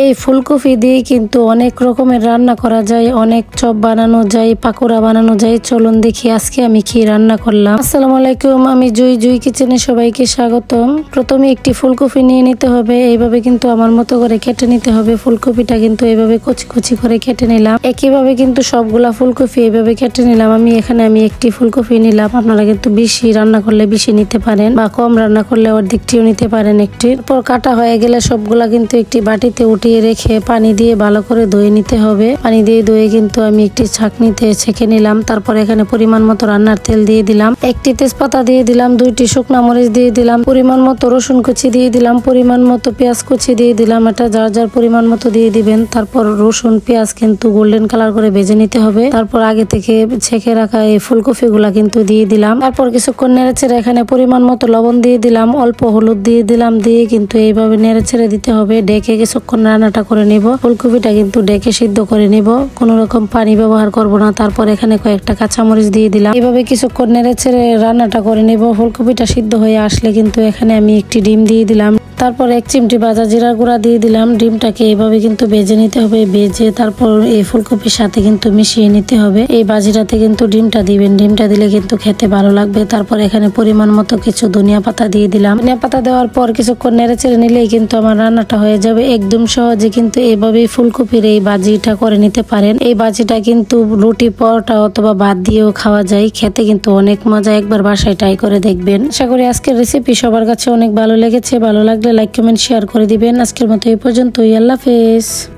এই ফুলকপি দিয়ে কিন্তু অনেক রকমের রান্না করা যায়, অনেক চপ বানানো যায়, পাকোড়া বানানো যায়। চলুন দেখি আজকে আমি কি রান্না করলাম। আসসালামু আলাইকুম, আমি জুই কিচেনে সবাইকে স্বাগতম। প্রথমে একটি ফুলকপি নিয়ে নিতে হবে, এইভাবে কিন্তু আমার মতো করে কেটে নিতে হবে। ফুলকপিটা কিন্তু এইভাবে কুচি কুচি করে কেটে নিলাম। একইভাবে কিন্তু সবগুলা ফুলকপি এইভাবে কেটে নিলাম। আমি একটি ফুলকপি নিলাম। আপনারা কিন্তু বেশি রান্না করলে বেশি নিতে পারেন, বা কম রান্না করলে অর্ধেকটিও নিতে পারেন। একটির পর কাটা হয়ে গেলে সবগুলা কিন্তু একটি বাটিতে উঠিয়ে রেখে পানি দিয়ে ভালো করে ধুয়ে নিতে হবে। পানি দিয়ে ধুয়ে কিন্তু আমি একটি ছাঁকনিতে ছেঁকে নিলাম। তারপর এখানে পরিমাণ মতো রান্নার তেল দিয়ে দিলাম, একটি তেজপাতা দিয়ে দিলাম, 2টি শুকনা মরিচ দিয়ে দিলাম, পরিমাণ মতো রসুন কুচি দিয়ে দিলাম, পরিমাণ মতো পেঁয়াজ কুচি দিয়ে দিলাম। এটা যার যার পরিমাণ মতো দিয়ে দিবেন। তারপর রসুন পেঁয়াজ কিন্তু গোল্ডেন কালার করে ভেজে নিতে হবে। তারপর আগে থেকে ছেঁকে রাখা এই ফুলকপি গুলা কিন্তু দিয়ে দিলাম। তারপর কিছুক্ষণ নেড়েচেড়ে এখানে পরিমাণ মতো লবণ দিয়ে দিলাম, অল্প হলুদ দিয়ে দিলাম, দিয়ে কিন্তু এইভাবে নেড়েচেড়ে দিতে হবে। ডেকে কিছুক্ষণ রান্নাটা করে নিব। ফুলকপিটা কিন্তু ডেকে সিদ্ধ করে নিব, কোনো রকম পানি ব্যবহার করব না। তারপর এখানে কয়েকটা কাঁচামরিচ দিয়ে দিলাম। এইভাবে কিছুক্ষণ নেড়েচেড়ে রান্নাটা করে নিব। ফুলকপিটা সিদ্ধ হয়ে আসলে কিন্তু এখানে আমি একটি ডিম দিয়ে দিলাম। তারপর 1 চিমটি ভাজা জিরার গুঁড়া দিয়ে দিলাম। ডিমটাকে এইভাবে কিন্তু ভেজে নিতে হবে। ভেজে তারপর এই ফুলকপির সাথে কিন্তু মিশিয়ে নিতে হবে। এই ভাজিটাতে কিন্তু ডিমটা দিবেন, ডিমটা দিলে কিন্তু খেতে ভালো লাগবে। তারপর এখানে পরিমাণ মতো কিছু ধনিয়া পাতা দিয়ে দিলাম। ধনিয়া পাতা দেওয়ার পর কিছুক্ষণ নেড়েচেড়ে নিলেই কিন্তু আমার রান্নাটা হয়ে যাবে। একদম সহজে কিন্তু এইভাবেই ফুলকপির এই ভাজিটা করে নিতে পারেন। এই ভাজিটা কিন্তু রুটি, পরোটা অথবা ভাত দিয়েও খাওয়া যায়। খেতে কিন্তু অনেক মজা। একবার বাসায় ট্রাই করে দেখবেন। আশা করি আজকের রেসিপি সবার কাছে অনেক ভালো লেগেছে। ভালো লাগলে লাইক, কমেন্ট, শেয়ার করে দিবেন। আজকের মতো এই পর্যন্তই। আল্লাহ হাফেজ।